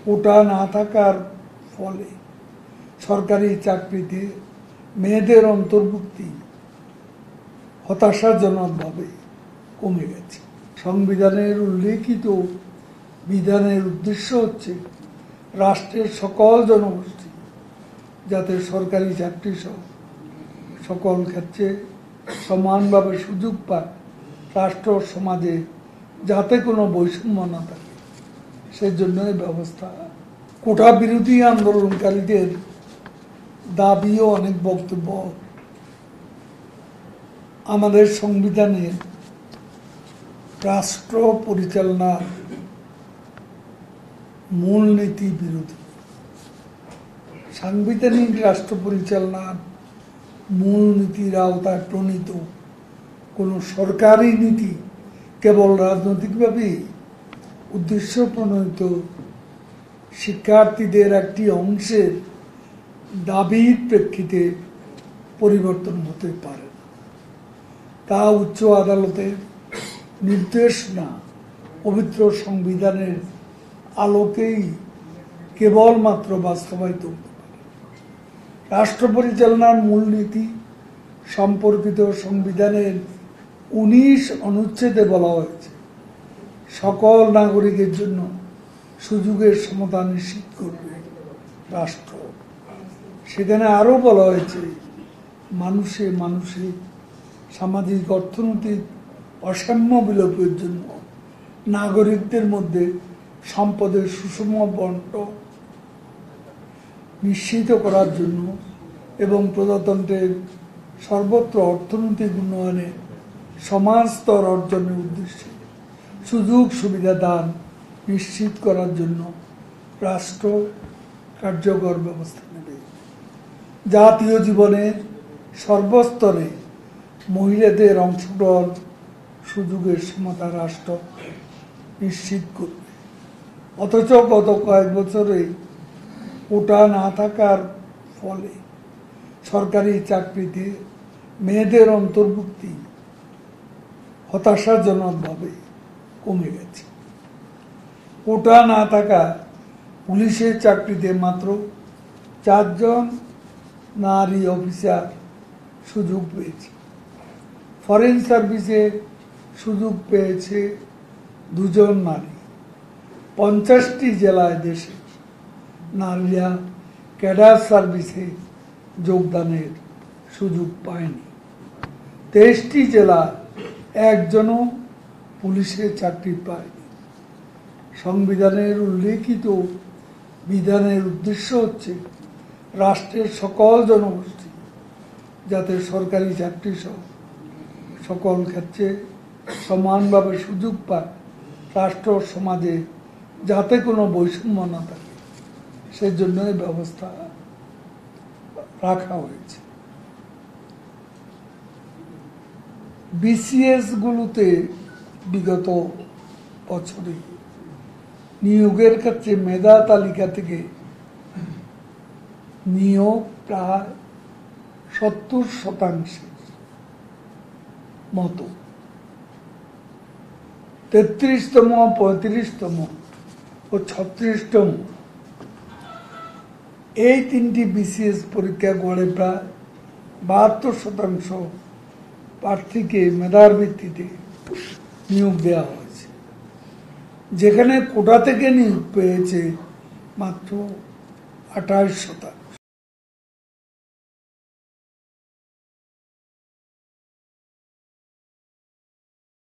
কোটা না থাকার ফলে সরকারি চাকরিতে মেয়েদের অন্তর্ভুক্তি হতাশাজনকভাবে কমে গেছে। সংবিধানের উল্লেখিত বিধানের উদ্দেশ্য হচ্ছে রাষ্ট্রের সকল জনগোষ্ঠী যাতে সরকারি চাকরি সহ সকল ক্ষেত্রে সমানভাবে সুযোগ পায়, রাষ্ট্র সমাজে যাতে কোনো বৈষম্য না থাকে সেজন্য এই ব্যবস্থা। কোটা বিরোধী আন্দোলনকারীদের দাবি ও অনেক বক্তব্য আমাদের সংবিধানে রাষ্ট্র পরিচালনার মূলনীতি বিরোধী। সাংবিধানিক রাষ্ট্র পরিচালনার মূলনীতির আওতায় প্রণীত কোনো সরকারি নীতি কেবল রাজনৈতিকভাবে উদ্দেশ্য প্রণীত শিক্ষার্থীদের একটি অংশের দাবির প্রেক্ষিতে পরিবর্তন হতে পারে না। তা উচ্চ আদালতের নির্দেশ না, পবিত্র সংবিধানের আলোকেই কেবলমাত্র বাস্তবায়িত হতে পারে। রাষ্ট্র পরিচালনার মূলনীতি সম্পর্কিত সংবিধানের 19 অনুচ্ছেদে বলা হয়েছে সকল নাগরিকের জন্য সুযোগের সমতা নিশ্চিত করবে রাষ্ট্র। সেখানে আরো বলা হয়েছে মানুষে মানুষে সামাজিক অর্থনৈতিক অসাম্য বিলোপের জন্য নাগরিকদের মধ্যে সম্পদের সুষম বন্টন নিশ্চিত করার জন্য এবং প্রজাতন্ত্রের সর্বত্র অর্থনৈতিক উন্নয়নে সমান স্তর অর্জনের উদ্দেশ্যে সুযোগ সুবিধা দান নিশ্চিত করার জন্য রাষ্ট্র কার্যকর ব্যবস্থা নেবে। জাতীয় জীবনের সর্বস্তরে মহিলাদের অংশগ্রহণ সুযোগের সমতা রাষ্ট্র নিশ্চিত করবে। অথচ গত কয়েক বছরে কোটা না থাকার ফলে সরকারি চাকরিতে মেয়েদের অন্তর্ভুক্তি হতাশাজনকভাবে কমে গেছে। কোটা না থাকা পুলিশের চাকরিতে মাত্র 4 জন নারী অফিসার সুযোগ পেয়েছে। ফরেন সার্ভিসে সুযোগ পেয়েছে 2 জন নারী। 50টি জেলায় দেশে নারীরা ক্যাডার সার্ভিসে যোগদানের সুযোগ পায়নি। 23টি জেলা একজনও পুলিশের চাকরি পায়নি। সংবিধানের উল্লেখিত বিধানের উদ্দেশ্য হচ্ছে রাষ্ট্রের সকল জনগোষ্ঠী যাতে সরকারি চাকরি সহ সকল ক্ষেত্রে সমানভাবে সুযোগ পায়, রাষ্ট্র সমাজে যাতে কোনো বৈষম্য না থাকে সেজন্য এই ব্যবস্থা রাখা হয়েছে। বিসিএস গুলোতে বিগত বছরে নিয়োগের ক্ষেত্রে মেধা তালিকা থেকে নিয়োগ প্রায় 70% মতো। 33তম, 35তম ও 36তম এই 3টি বিসিএস পরীক্ষা গড়ে প্রায় 72% প্রার্থীকে মেধার ভিত্তিতে নিয়োগ দেওয়া হয়েছে, যেখানে কোটা থেকে নিয়োগ পেয়েছে মাত্র 28%।